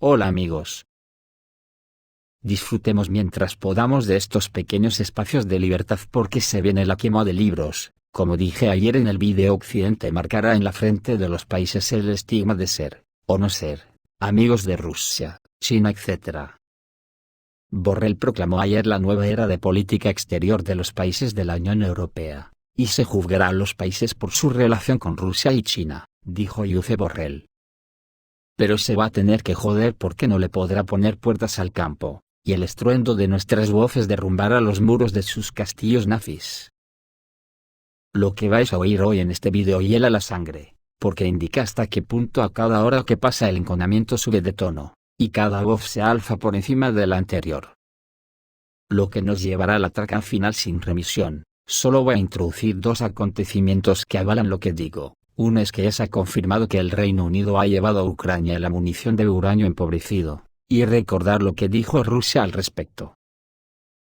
Hola amigos. Disfrutemos mientras podamos de estos pequeños espacios de libertad porque se viene la quema de libros. Como dije ayer en el vídeo, Occidente marcará en la frente de los países el estigma de ser, o no ser, amigos de Rusia, China, etc. Borrell proclamó ayer la nueva era de política exterior de los países de la Unión Europea, y se juzgará a los países por su relación con Rusia y China, dijo Josep Borrell. Pero se va a tener que joder porque no le podrá poner puertas al campo, y el estruendo de nuestras voces derrumbará los muros de sus castillos nazis. Lo que vais a oír hoy en este vídeo hiela la sangre, porque indica hasta qué punto a cada hora que pasa el enconamiento sube de tono, y cada voz se alza por encima de la anterior. Lo que nos llevará al ataque final sin remisión. Solo voy a introducir dos acontecimientos que avalan lo que digo. Uno es que ya se ha confirmado que el Reino Unido ha llevado a Ucrania la munición de uranio empobrecido, y recordar lo que dijo Rusia al respecto.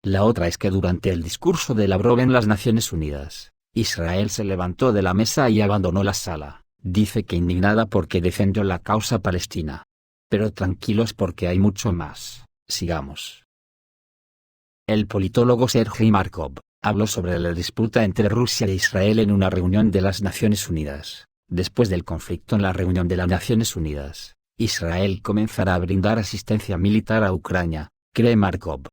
La otra es que durante el discurso de Lavrov en las Naciones Unidas, Israel se levantó de la mesa y abandonó la sala. Dice que indignada porque defendió la causa palestina. Pero tranquilos porque hay mucho más. Sigamos. El politólogo Sergei Markov habló sobre la disputa entre Rusia e Israel en una reunión de las Naciones Unidas. Después del conflicto en la reunión de las Naciones Unidas, Israel comenzará a brindar asistencia militar a Ucrania, cree Markov.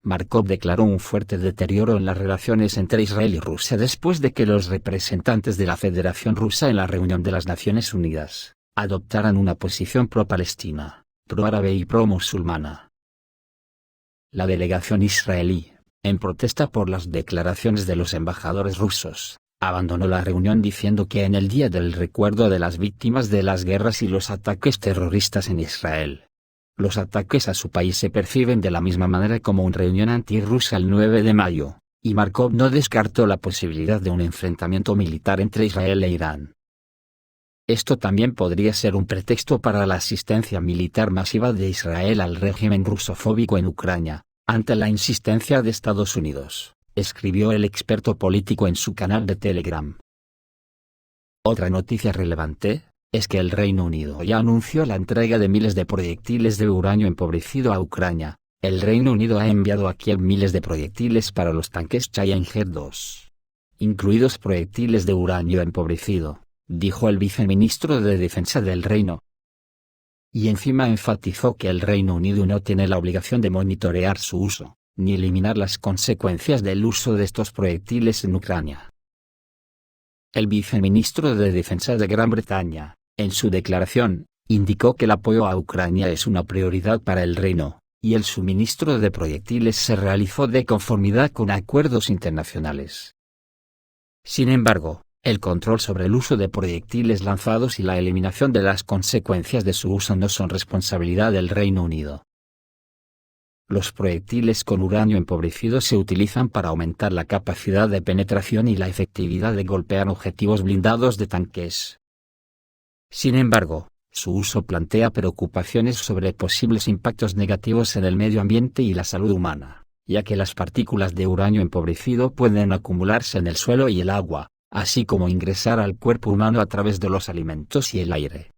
Markov declaró un fuerte deterioro en las relaciones entre Israel y Rusia después de que los representantes de la Federación Rusa en la reunión de las Naciones Unidas adoptaran una posición pro-palestina, pro-árabe y pro-musulmana. La delegación israelí, en protesta por las declaraciones de los embajadores rusos, abandonó la reunión diciendo que en el Día del Recuerdo de las víctimas de las guerras y los ataques terroristas en Israel, los ataques a su país se perciben de la misma manera como una reunión antirrusa el 9 de mayo, y Markov no descartó la posibilidad de un enfrentamiento militar entre Israel e Irán. Esto también podría ser un pretexto para la asistencia militar masiva de Israel al régimen rusofóbico en Ucrania, ante la insistencia de Estados Unidos, escribió el experto político en su canal de Telegram. Otra noticia relevante es que el Reino Unido ya anunció la entrega de miles de proyectiles de uranio empobrecido a Ucrania. El Reino Unido ha enviado a Kiev miles de proyectiles para los tanques Challenger-2, incluidos proyectiles de uranio empobrecido, dijo el viceministro de Defensa del Reino. Y encima enfatizó que el Reino Unido no tiene la obligación de monitorear su uso, ni eliminar las consecuencias del uso de estos proyectiles en Ucrania. El viceministro de Defensa de Gran Bretaña, en su declaración, indicó que el apoyo a Ucrania es una prioridad para el Reino, y el suministro de proyectiles se realizó de conformidad con acuerdos internacionales. Sin embargo, el control sobre el uso de proyectiles lanzados y la eliminación de las consecuencias de su uso no son responsabilidad del Reino Unido. Los proyectiles con uranio empobrecido se utilizan para aumentar la capacidad de penetración y la efectividad de golpear objetivos blindados de tanques. Sin embargo, su uso plantea preocupaciones sobre posibles impactos negativos en el medio ambiente y la salud humana, ya que las partículas de uranio empobrecido pueden acumularse en el suelo y el agua, así como ingresar al cuerpo humano a través de los alimentos y el aire.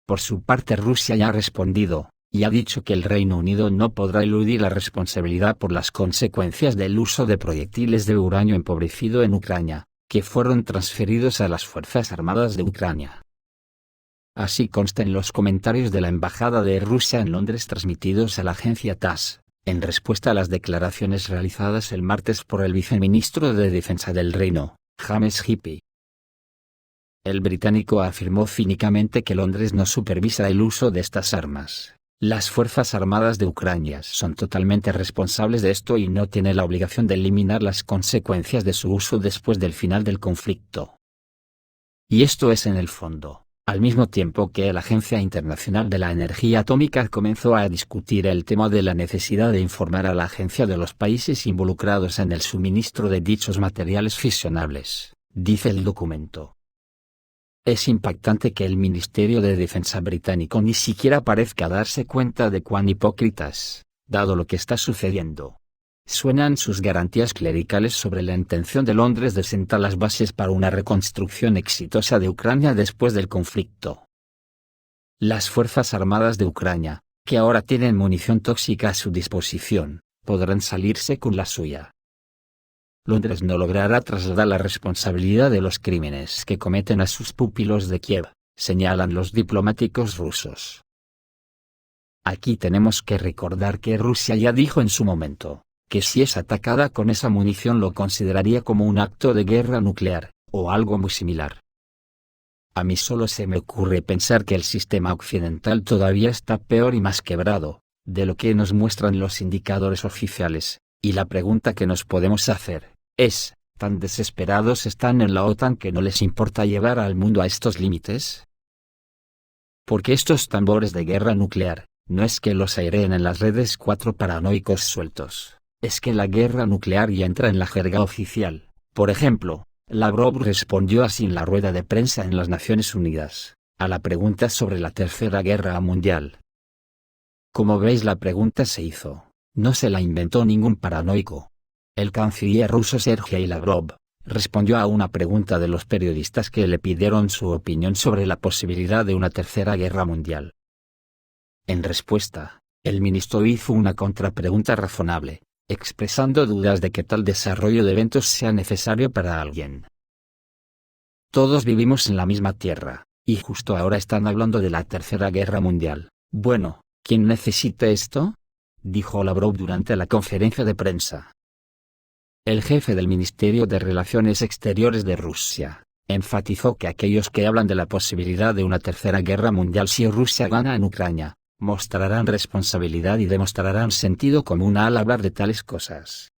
Por su parte, Rusia ya ha respondido, y ha dicho que el Reino Unido no podrá eludir la responsabilidad por las consecuencias del uso de proyectiles de uranio empobrecido en Ucrania, que fueron transferidos a las Fuerzas Armadas de Ucrania. Así consta en los comentarios de la Embajada de Rusia en Londres transmitidos a la agencia TASS, en respuesta a las declaraciones realizadas el martes por el viceministro de Defensa del Reino, James Hippie. El británico afirmó cínicamente que Londres no supervisa el uso de estas armas. Las Fuerzas Armadas de Ucrania son totalmente responsables de esto y no tiene la obligación de eliminar las consecuencias de su uso después del final del conflicto. Y esto es en el fondo, al mismo tiempo que la Agencia Internacional de la Energía Atómica comenzó a discutir el tema de la necesidad de informar a la agencia de los países involucrados en el suministro de dichos materiales fisionables, dice el documento. Es impactante que el Ministerio de Defensa británico ni siquiera parezca darse cuenta de cuán hipócritas, dado lo que está sucediendo, suenan sus garantías clericales sobre la intención de Londres de sentar las bases para una reconstrucción exitosa de Ucrania después del conflicto. Las Fuerzas Armadas de Ucrania, que ahora tienen munición tóxica a su disposición, podrán salirse con la suya. Londres no logrará trasladar la responsabilidad de los crímenes que cometen a sus pupilos de Kiev, señalan los diplomáticos rusos. Aquí tenemos que recordar que Rusia ya dijo en su momento, que si es atacada con esa munición lo consideraría como un acto de guerra nuclear, o algo muy similar. A mí solo se me ocurre pensar que el sistema occidental todavía está peor y más quebrado, de lo que nos muestran los indicadores oficiales, y la pregunta que nos podemos hacer, es, ¿tan desesperados están en la OTAN que no les importa llevar al mundo a estos límites? Porque estos tambores de guerra nuclear, no es que los aireen en las redes cuatro paranoicos sueltos, es que la guerra nuclear ya entra en la jerga oficial. Por ejemplo, Lavrov respondió así en la rueda de prensa en las Naciones Unidas, a la pregunta sobre la Tercera Guerra Mundial. Como veis, la pregunta se hizo, no se la inventó ningún paranoico. El canciller ruso Sergei Lavrov respondió a una pregunta de los periodistas que le pidieron su opinión sobre la posibilidad de una Tercera Guerra Mundial. En respuesta, el ministro hizo una contrapregunta razonable, expresando dudas de que tal desarrollo de eventos sea necesario para alguien. Todos vivimos en la misma tierra, y justo ahora están hablando de la Tercera Guerra Mundial. Bueno, ¿quién necesita esto?, dijo Lavrov durante la conferencia de prensa. El jefe del Ministerio de Relaciones Exteriores de Rusia enfatizó que aquellos que hablan de la posibilidad de una Tercera Guerra Mundial si Rusia gana en Ucrania, mostrarán responsabilidad y demostrarán sentido común al hablar de tales cosas.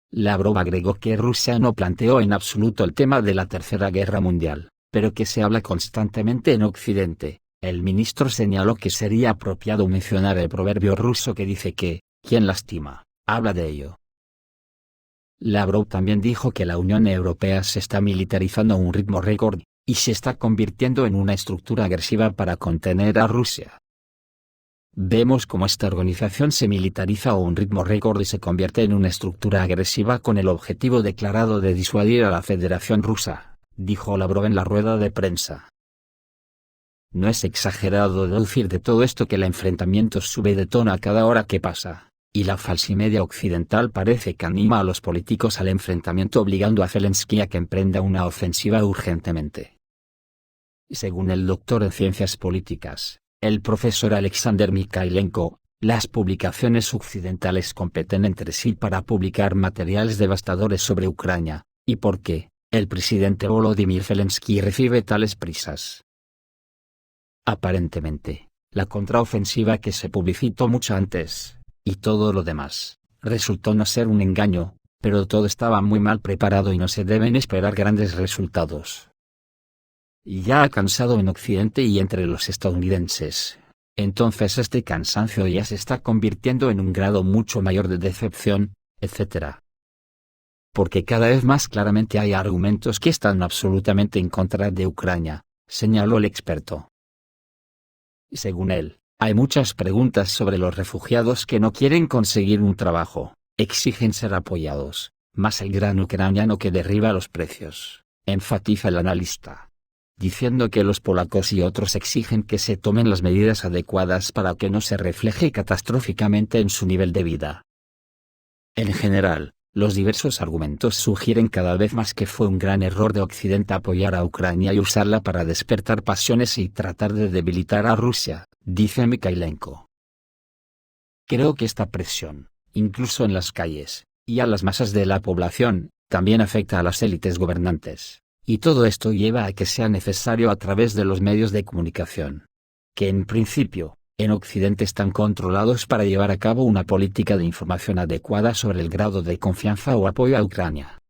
Lavrov agregó que Rusia no planteó en absoluto el tema de la Tercera Guerra Mundial, pero que se habla constantemente en Occidente. El ministro señaló que sería apropiado mencionar el proverbio ruso que dice que, quien lastima, habla de ello. Lavrov también dijo que la Unión Europea se está militarizando a un ritmo récord, y se está convirtiendo en una estructura agresiva para contener a Rusia. Vemos cómo esta organización se militariza a un ritmo récord y se convierte en una estructura agresiva con el objetivo declarado de disuadir a la Federación Rusa, dijo Lavrov en la rueda de prensa. No es exagerado deducir de todo esto que el enfrentamiento sube de tono a cada hora que pasa, y la falsimedia occidental parece que anima a los políticos al enfrentamiento obligando a Zelensky a que emprenda una ofensiva urgentemente. Según el doctor en ciencias políticas, el profesor Alexander Mikhailenko, las publicaciones occidentales compiten entre sí para publicar materiales devastadores sobre Ucrania, y por qué el presidente Volodymyr Zelensky recibe tales prisas. Aparentemente, la contraofensiva que se publicitó mucho antes, y todo lo demás, resultó no ser un engaño, pero todo estaba muy mal preparado y no se deben esperar grandes resultados. Ya ha cansado en Occidente y entre los estadounidenses. Entonces este cansancio ya se está convirtiendo en un grado mucho mayor de decepción, etc. Porque cada vez más claramente hay argumentos que están absolutamente en contra de Ucrania, señaló el experto. Según él, hay muchas preguntas sobre los refugiados que no quieren conseguir un trabajo, exigen ser apoyados, más el gran ucraniano que derriba los precios, enfatiza el analista, diciendo que los polacos y otros exigen que se tomen las medidas adecuadas para que no se refleje catastróficamente en su nivel de vida. En general, los diversos argumentos sugieren cada vez más que fue un gran error de Occidente apoyar a Ucrania y usarla para despertar pasiones y tratar de debilitar a Rusia, dice Mikhailenko. Creo que esta presión, incluso en las calles, y a las masas de la población, también afecta a las élites gobernantes, y todo esto lleva a que sea necesario a través de los medios de comunicación, que en principio, en Occidente están controlados para llevar a cabo una política de información adecuada sobre el grado de confianza o apoyo a Ucrania.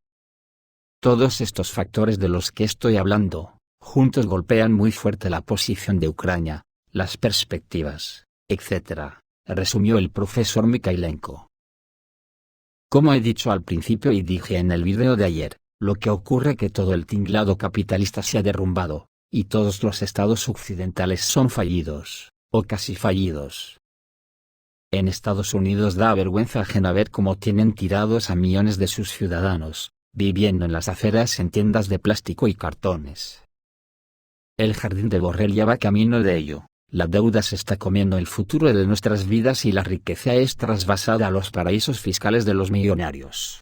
Todos estos factores de los que estoy hablando, juntos golpean muy fuerte la posición de Ucrania, las perspectivas, etc., resumió el profesor Mikhailenko. Como he dicho al principio y dije en el video de ayer, lo que ocurre es que todo el tinglado capitalista se ha derrumbado, y todos los estados occidentales son fallidos, o casi fallidos. En Estados Unidos da vergüenza ajena ver cómo tienen tirados a millones de sus ciudadanos, viviendo en las aceras en tiendas de plástico y cartones. El jardín de Borrell ya va camino de ello. La deuda se está comiendo el futuro de nuestras vidas y la riqueza es trasvasada a los paraísos fiscales de los millonarios.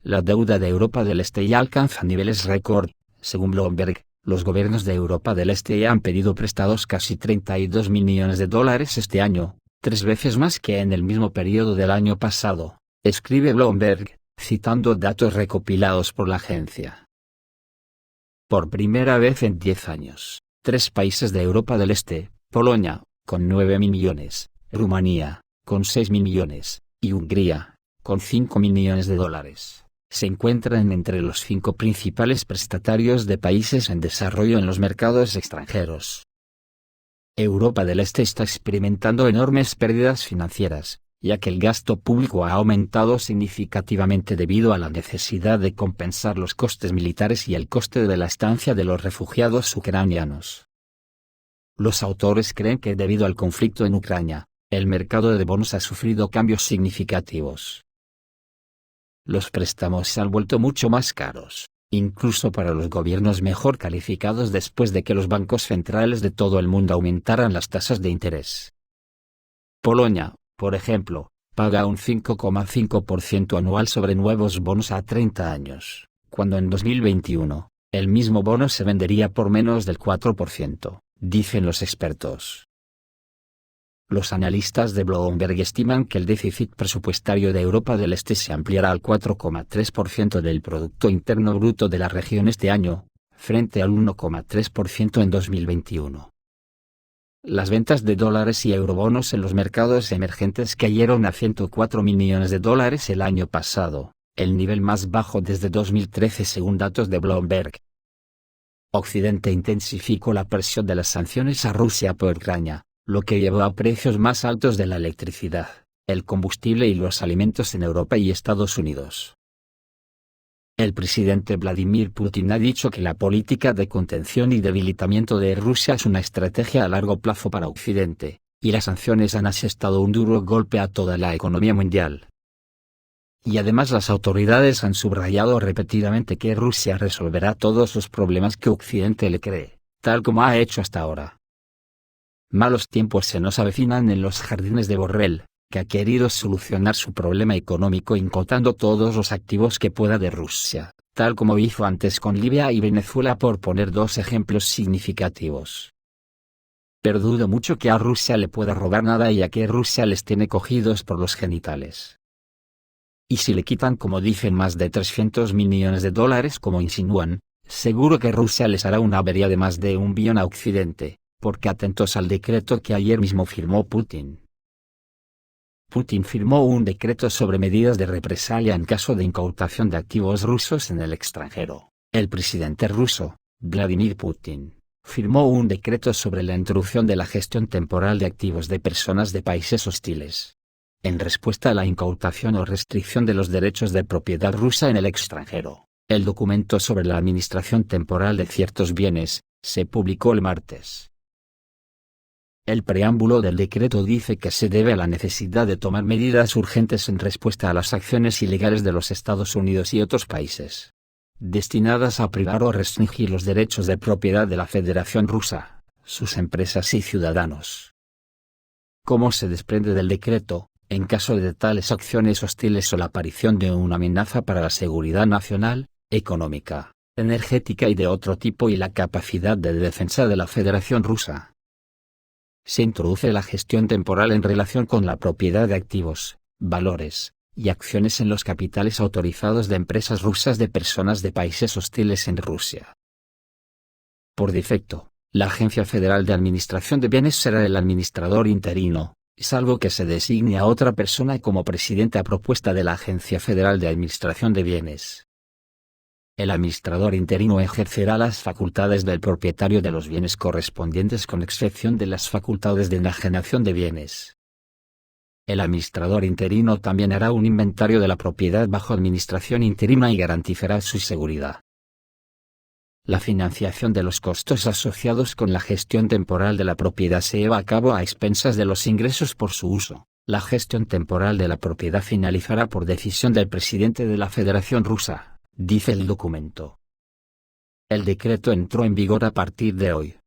La deuda de Europa del Este ya alcanza niveles récord. Según Bloomberg, los gobiernos de Europa del Este ya han pedido prestados casi 32.000 millones de dólares este año, 3 veces más que en el mismo periodo del año pasado, escribe Bloomberg, citando datos recopilados por la agencia. Por primera vez en 10 años, 3 países de Europa del Este, Polonia, con 9.000 millones, Rumanía, con 6.000 millones, y Hungría, con 5.000 millones de dólares, se encuentran entre los 5 principales prestatarios de países en desarrollo en los mercados extranjeros. Europa del Este está experimentando enormes pérdidas financieras, ya que el gasto público ha aumentado significativamente debido a la necesidad de compensar los costes militares y el coste de la estancia de los refugiados ucranianos. Los autores creen que debido al conflicto en Ucrania, el mercado de bonos ha sufrido cambios significativos. Los préstamos se han vuelto mucho más caros, incluso para los gobiernos mejor calificados después de que los bancos centrales de todo el mundo aumentaran las tasas de interés. Polonia, por ejemplo, paga un 5,5% anual sobre nuevos bonos a 30 años, cuando en 2021, el mismo bono se vendería por menos del 4%, dicen los expertos. Los analistas de Bloomberg estiman que el déficit presupuestario de Europa del Este se ampliará al 4,3% del Producto Interno Bruto de la región este año, frente al 1,3% en 2021. Las ventas de dólares y eurobonos en los mercados emergentes cayeron a 104.000 millones de dólares el año pasado, el nivel más bajo desde 2013 según datos de Bloomberg. Occidente intensificó la presión de las sanciones a Rusia por Ucrania, lo que llevó a precios más altos de la electricidad, el combustible y los alimentos en Europa y Estados Unidos. El presidente Vladimir Putin ha dicho que la política de contención y debilitamiento de Rusia es una estrategia a largo plazo para Occidente, y las sanciones han asestado un duro golpe a toda la economía mundial. Y además las autoridades han subrayado repetidamente que Rusia resolverá todos los problemas que Occidente le cree, tal como ha hecho hasta ahora. Malos tiempos se nos avecinan en los jardines de Borrell, que ha querido solucionar su problema económico incautando todos los activos que pueda de Rusia, tal como hizo antes con Libia y Venezuela por poner 2 ejemplos significativos. Pero dudo mucho que a Rusia le pueda robar nada ya que Rusia les tiene cogidos por los genitales. Y si le quitan como dicen más de 300.000 millones de dólares como insinúan, seguro que Rusia les hará una avería de más de 1 billón a Occidente, porque atentos al decreto que ayer mismo firmó Putin. Putin firmó un decreto sobre medidas de represalia en caso de incautación de activos rusos en el extranjero. El presidente ruso, Vladimir Putin, firmó un decreto sobre la introducción de la gestión temporal de activos de personas de países hostiles, en respuesta a la incautación o restricción de los derechos de propiedad rusa en el extranjero. El documento sobre la administración temporal de ciertos bienes se publicó el martes. El preámbulo del decreto dice que se debe a la necesidad de tomar medidas urgentes en respuesta a las acciones ilegales de los Estados Unidos y otros países, destinadas a privar o restringir los derechos de propiedad de la Federación Rusa, sus empresas y ciudadanos. Como se desprende del decreto, en caso de tales acciones hostiles o la aparición de una amenaza para la seguridad nacional, económica, energética y de otro tipo y la capacidad de defensa de la Federación Rusa, se introduce la gestión temporal en relación con la propiedad de activos, valores, y acciones en los capitales autorizados de empresas rusas de personas de países hostiles en Rusia. Por defecto, la Agencia Federal de Administración de Bienes será el administrador interino, salvo que se designe a otra persona como presidente a propuesta de la Agencia Federal de Administración de Bienes. El administrador interino ejercerá las facultades del propietario de los bienes correspondientes con excepción de las facultades de enajenación de bienes. El administrador interino también hará un inventario de la propiedad bajo administración interina y garantizará su seguridad. La financiación de los costos asociados con la gestión temporal de la propiedad se lleva a cabo a expensas de los ingresos por su uso. La gestión temporal de la propiedad finalizará por decisión del presidente de la Federación Rusa, dice el documento. El decreto entró en vigor a partir de hoy.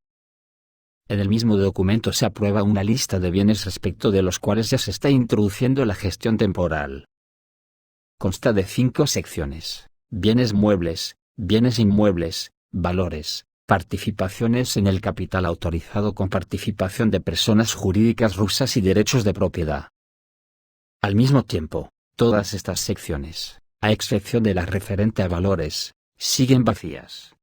En el mismo documento se aprueba una lista de bienes respecto de los cuales ya se está introduciendo la gestión temporal. Consta de 5 secciones: bienes muebles, bienes inmuebles, valores, participaciones en el capital autorizado con participación de personas jurídicas rusas y derechos de propiedad. Al mismo tiempo, todas estas secciones, a excepción de la referente a valores, siguen vacías.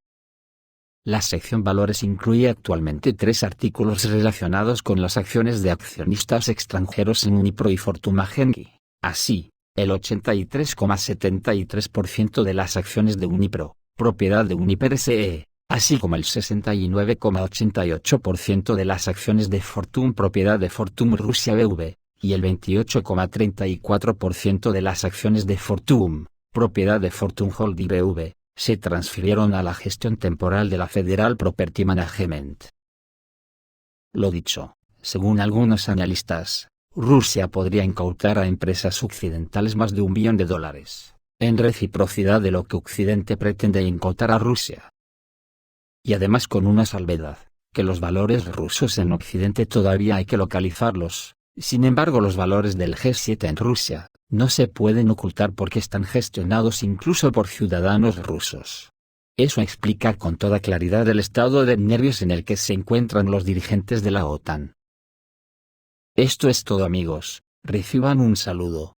La sección valores incluye actualmente 3 artículos relacionados con las acciones de accionistas extranjeros en Unipro y Fortuna Genki. Así, el 83,73% de las acciones de Unipro, propiedad de Uniper SE, así como el 69,88% de las acciones de Fortune, propiedad de Fortune Rusia BV, y el 28,34% de las acciones de Fortune, propiedad de Fortune Holding BV, se transfirieron a la gestión temporal de la Federal Property Management. Lo dicho, según algunos analistas, Rusia podría incautar a empresas occidentales más de $1 billón, en reciprocidad de lo que Occidente pretende incautar a Rusia. Y además con una salvedad, que los valores rusos en Occidente todavía hay que localizarlos. Sin embargo, los valores del G7 en Rusia no se pueden ocultar porque están gestionados incluso por ciudadanos rusos. Eso explica con toda claridad el estado de nervios en el que se encuentran los dirigentes de la OTAN. Esto es todo, amigos, reciban un saludo.